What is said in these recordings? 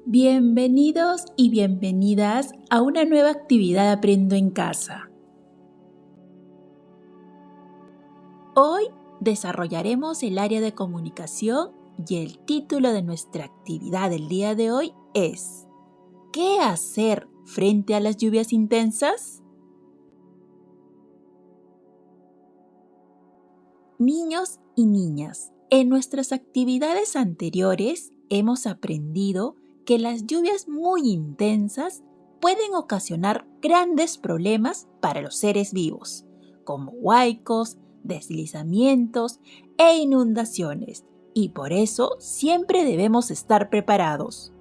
Bienvenidos y bienvenidas a una nueva actividad Aprendo en Casa. Hoy desarrollaremos el área de comunicación y el título de nuestra actividad del día de hoy es ¿qué hacer frente a las lluvias intensas? Niños y niñas, en nuestras actividades anteriores hemos aprendido que las lluvias muy intensas pueden ocasionar grandes problemas para los seres vivos, como huaicos, deslizamientos e inundaciones, y por eso siempre debemos estar preparados.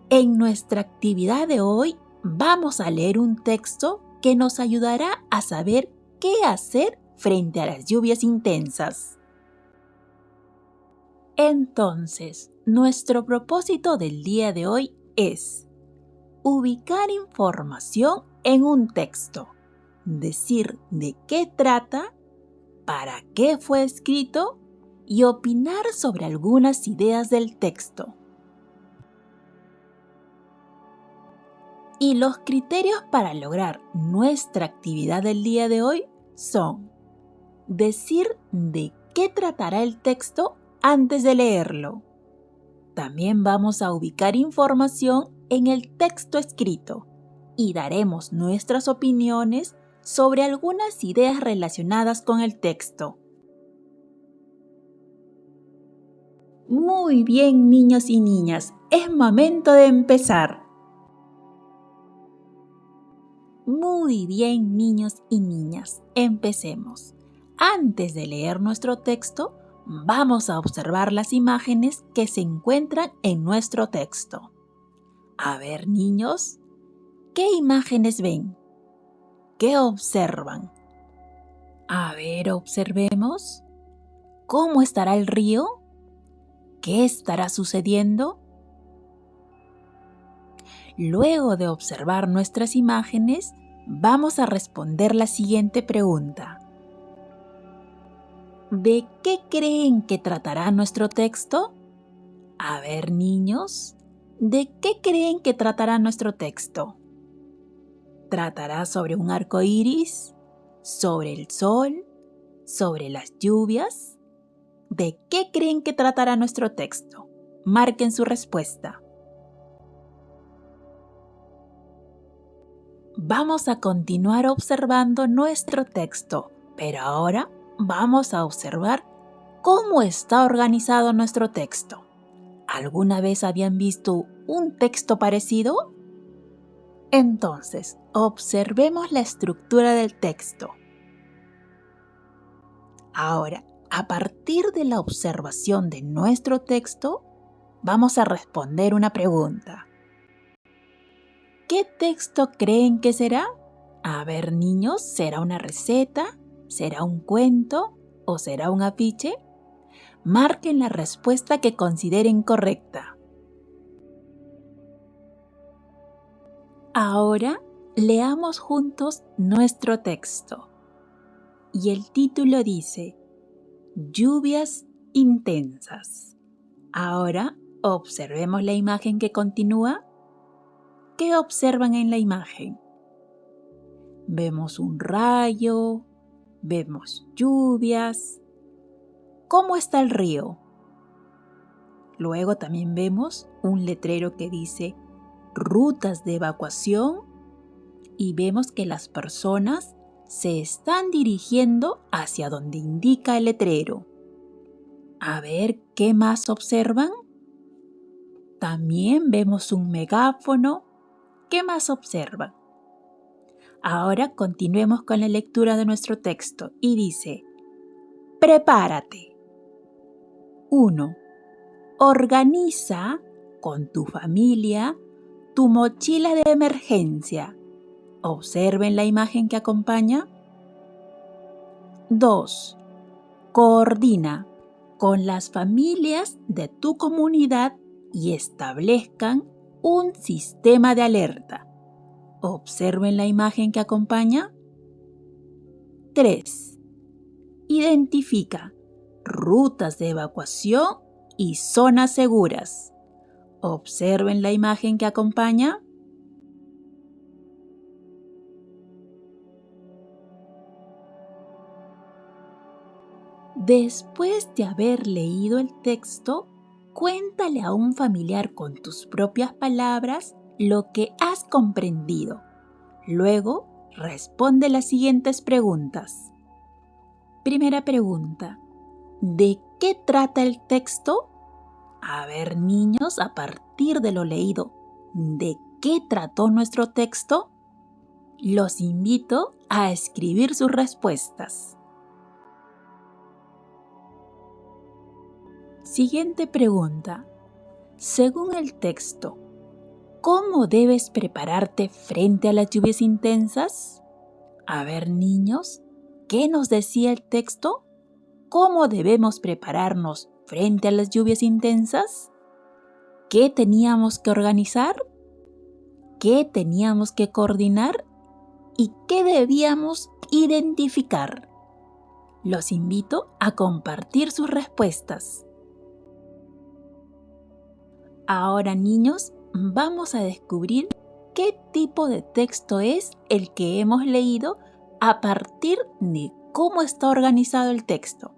En nuestra actividad de hoy vamos a leer un texto que nos ayudará a saber qué hacer frente a las lluvias intensas. Entonces, nuestro propósito del día de hoy es ubicar información en un texto, decir de qué trata, para qué fue escrito y opinar sobre algunas ideas del texto. Y los criterios para lograr nuestra actividad del día de hoy son decir de qué tratará el texto antes de leerlo. También vamos a ubicar información en el texto escrito y daremos nuestras opiniones sobre algunas ideas relacionadas con el texto. Muy bien, niños y niñas, es momento de empezar. Muy bien, niños y niñas, empecemos. Antes de leer nuestro texto, vamos a observar las imágenes que se encuentran en nuestro texto. A ver, niños, ¿qué imágenes ven? ¿Qué observan? A ver, observemos. ¿Cómo estará el río? ¿Qué estará sucediendo? Luego de observar nuestras imágenes, vamos a responder la siguiente pregunta. ¿De qué creen que tratará nuestro texto? A ver, niños, ¿de qué creen que tratará nuestro texto? ¿Tratará sobre un arco iris? ¿Sobre el sol? ¿Sobre las lluvias? ¿De qué creen que tratará nuestro texto? Marquen su respuesta. Vamos a continuar observando nuestro texto, pero ahora vamos a observar cómo está organizado nuestro texto. ¿Alguna vez habían visto un texto parecido? Entonces, observemos la estructura del texto. Ahora, a partir de la observación de nuestro texto, vamos a responder una pregunta. ¿Qué texto creen que será? A ver, niños, ¿será una receta? ¿Será un cuento? ¿O será un afiche? Marquen la respuesta que consideren correcta. Ahora, leamos juntos nuestro texto. Y el título dice, Lluvias intensas. Ahora, observemos la imagen que continúa. ¿Qué observan en la imagen? Vemos un rayo, vemos lluvias. ¿Cómo está el río? Luego también vemos un letrero que dice rutas de evacuación y vemos que las personas se están dirigiendo hacia donde indica el letrero. A ver, ¿qué más observan? También vemos un megáfono. ¿Qué más observan? Ahora continuemos con la lectura de nuestro texto y dice, prepárate. 1. Organiza con tu familia tu mochila de emergencia. Observen la imagen que acompaña. 2. Coordina con las familias de tu comunidad y establezcan un sistema de alerta. Observen la imagen que acompaña. 3. Identifica rutas de evacuación y zonas seguras. Observen la imagen que acompaña. Después de haber leído el texto, cuéntale a un familiar con tus propias palabras lo que has comprendido. Luego, responde las siguientes preguntas. Primera pregunta: ¿de qué trata el texto? A ver, niños, a partir de lo leído, ¿de qué trató nuestro texto? Los invito a escribir sus respuestas. Siguiente pregunta. Según el texto, ¿cómo debes prepararte frente a las lluvias intensas? A ver, niños, ¿qué nos decía el texto? ¿Cómo debemos prepararnos frente a las lluvias intensas? ¿Qué teníamos que organizar? ¿Qué teníamos que coordinar? ¿Y qué debíamos identificar? Los invito a compartir sus respuestas. Ahora, niños, vamos a descubrir qué tipo de texto es el que hemos leído a partir de cómo está organizado el texto.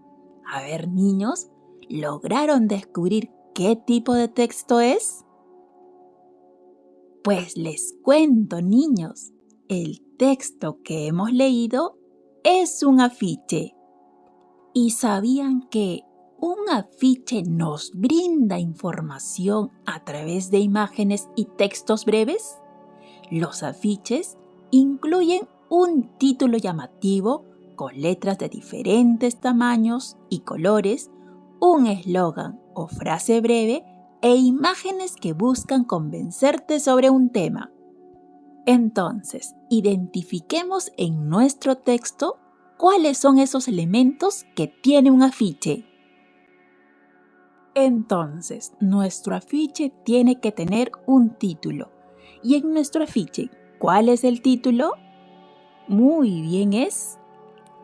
A ver, niños, ¿lograron descubrir qué tipo de texto es? Pues les cuento, niños, el texto que hemos leído es un afiche. ¿Y sabían que un afiche nos brinda información a través de imágenes y textos breves? Los afiches incluyen un título llamativo con letras de diferentes tamaños y colores, un eslogan o frase breve e imágenes que buscan convencerte sobre un tema. Entonces, identifiquemos en nuestro texto cuáles son esos elementos que tiene un afiche. Entonces, nuestro afiche tiene que tener un título. Y en nuestro afiche, ¿cuál es el título? Muy bien, es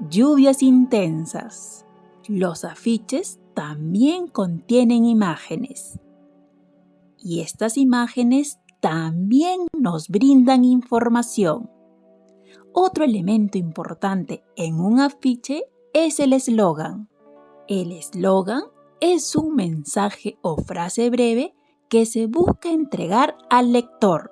Lluvias intensas. Los afiches también contienen imágenes. Y estas imágenes también nos brindan información. Otro elemento importante en un afiche es el eslogan. El eslogan es un mensaje o frase breve que se busca entregar al lector.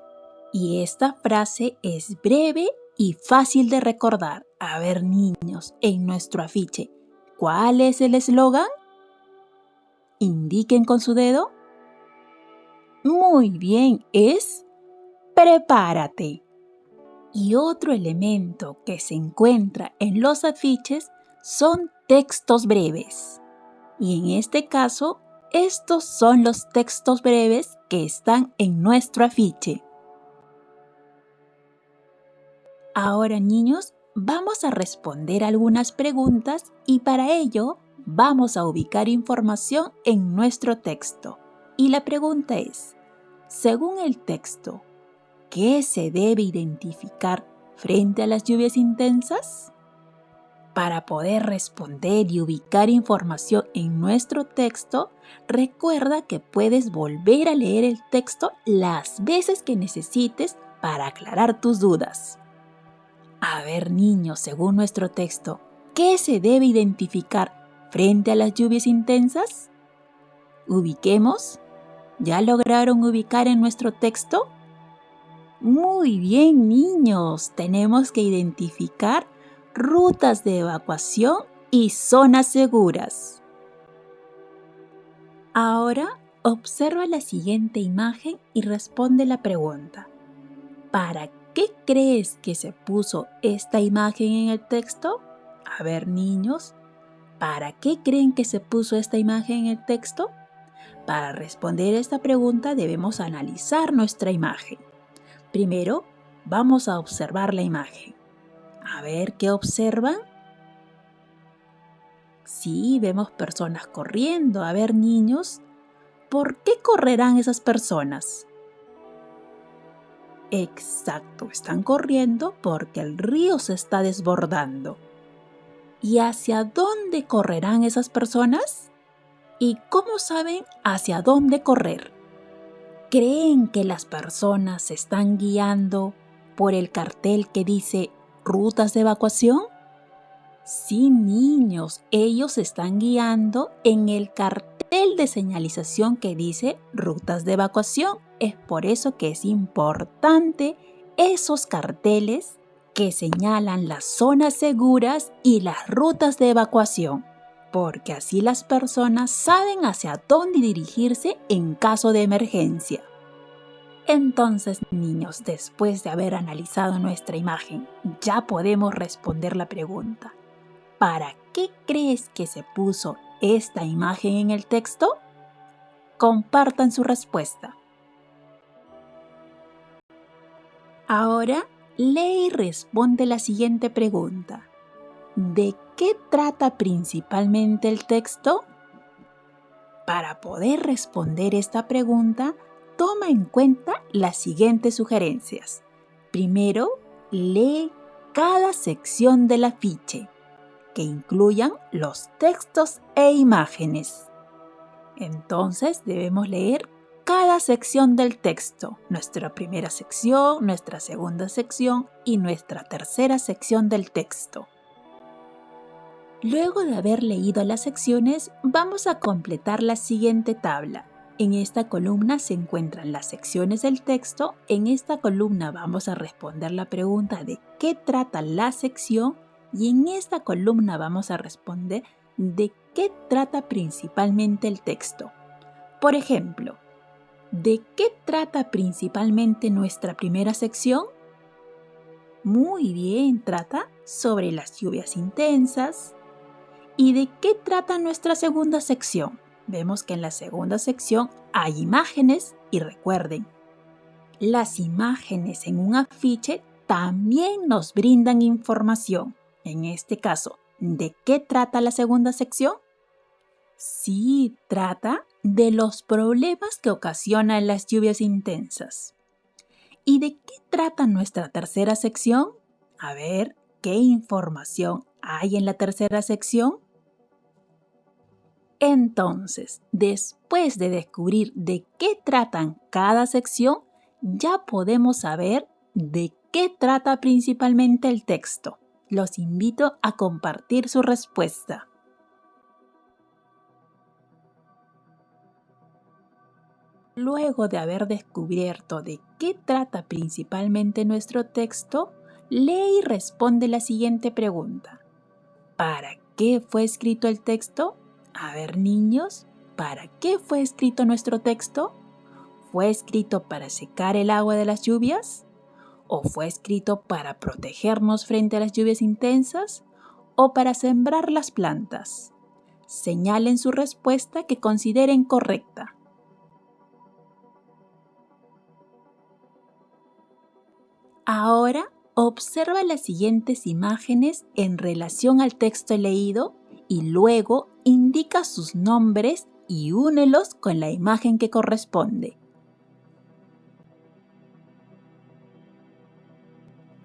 Y esta frase es breve y fácil de recordar. A ver, niños, en nuestro afiche, ¿cuál es el eslogan? Indiquen con su dedo. Muy bien, es prepárate. Y otro elemento que se encuentra en los afiches son textos breves. Y en este caso, estos son los textos breves que están en nuestro afiche. Ahora, niños, vamos a responder algunas preguntas y para ello vamos a ubicar información en nuestro texto. Y la pregunta es, según el texto, ¿qué se debe identificar frente a las lluvias intensas? Para poder responder y ubicar información en nuestro texto, recuerda que puedes volver a leer el texto las veces que necesites para aclarar tus dudas. A ver, niños, según nuestro texto, ¿qué se debe identificar frente a las lluvias intensas? Ubiquemos. ¿Ya lograron ubicar en nuestro texto? Muy bien, niños. Tenemos que identificar rutas de evacuación y zonas seguras. Ahora, observa la siguiente imagen y responde la pregunta. ¿Para qué crees que se puso esta imagen en el texto? A ver, niños, ¿para qué creen que se puso esta imagen en el texto? Para responder esta pregunta debemos analizar nuestra imagen. Primero, vamos a observar la imagen. A ver, ¿qué observan? Sí, vemos personas corriendo. A ver, niños, ¿por qué correrán esas personas? Exacto, están corriendo porque el río se está desbordando. ¿Y hacia dónde correrán esas personas? ¿Y cómo saben hacia dónde correr? ¿Creen que las personas se están guiando por el cartel que dice rutas de evacuación? Sí, niños, ellos se están guiando en el cartel de señalización que dice rutas de evacuación. Es por eso que es importante esos carteles que señalan las zonas seguras y las rutas de evacuación, porque así las personas saben hacia dónde dirigirse en caso de emergencia. Entonces, niños, después de haber analizado nuestra imagen, ya podemos responder la pregunta. ¿Para qué crees que se puso esta imagen en el texto? Compartan su respuesta. Ahora, lee y responde la siguiente pregunta. ¿De qué trata principalmente el texto? Para poder responder esta pregunta, toma en cuenta las siguientes sugerencias. Primero, lee cada sección del afiche, que incluyan los textos e imágenes. Entonces debemos leer cada sección del texto, nuestra primera sección, nuestra segunda sección y nuestra tercera sección del texto. Luego de haber leído las secciones, vamos a completar la siguiente tabla. En esta columna se encuentran las secciones del texto. En esta columna vamos a responder la pregunta de qué trata la sección y en esta columna vamos a responder de qué trata principalmente el texto. Por ejemplo, ¿de qué trata principalmente nuestra primera sección? Muy bien, trata sobre las lluvias intensas. ¿Y de qué trata nuestra segunda sección? Vemos que en la segunda sección hay imágenes y recuerden, las imágenes en un afiche también nos brindan información. En este caso, ¿de qué trata la segunda sección? Sí, trata de los problemas que ocasionan las lluvias intensas. ¿Y de qué trata nuestra tercera sección? A ver, ¿qué información hay en la tercera sección? Entonces, después de descubrir de qué tratan cada sección, ya podemos saber de qué trata principalmente el texto. Los invito a compartir su respuesta. Luego de haber descubierto de qué trata principalmente nuestro texto, lee y responde la siguiente pregunta. ¿Para qué fue escrito el texto? A ver, niños, ¿para qué fue escrito nuestro texto? ¿Fue escrito para secar el agua de las lluvias? ¿O fue escrito para protegernos frente a las lluvias intensas? ¿O para sembrar las plantas? Señalen su respuesta que consideren correcta. Ahora, observa las siguientes imágenes en relación al texto leído y luego indica sus nombres y únelos con la imagen que corresponde.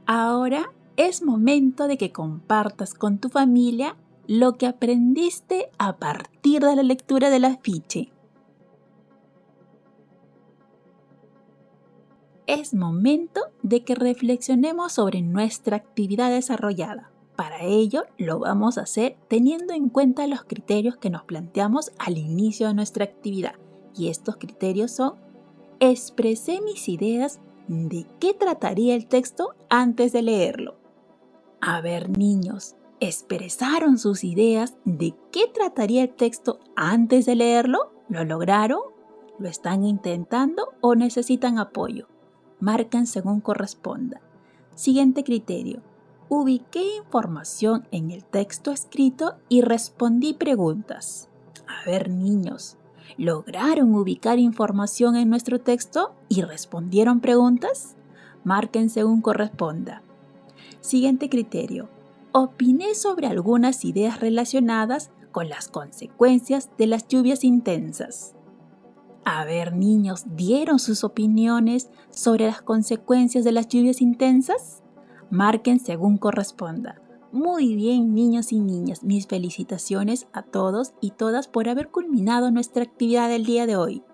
Ahora es momento de que compartas con tu familia lo que aprendiste a partir de la lectura del afiche. Es momento de que reflexionemos sobre nuestra actividad desarrollada. Para ello, lo vamos a hacer teniendo en cuenta los criterios que nos planteamos al inicio de nuestra actividad. Y estos criterios son: expresé mis ideas de qué trataría el texto antes de leerlo. A ver, niños, ¿expresaron sus ideas de qué trataría el texto antes de leerlo? ¿Lo lograron? ¿Lo están intentando o necesitan apoyo? Marquen según corresponda. Siguiente criterio. Ubiqué información en el texto escrito y respondí preguntas. A ver, niños, ¿lograron ubicar información en nuestro texto y respondieron preguntas? Marquen según corresponda. Siguiente criterio. Opiné sobre algunas ideas relacionadas con las consecuencias de las lluvias intensas. A ver, niños, ¿dieron sus opiniones sobre las consecuencias de las lluvias intensas? Marquen según corresponda. Muy bien, niños y niñas, mis felicitaciones a todos y todas por haber culminado nuestra actividad del día de hoy.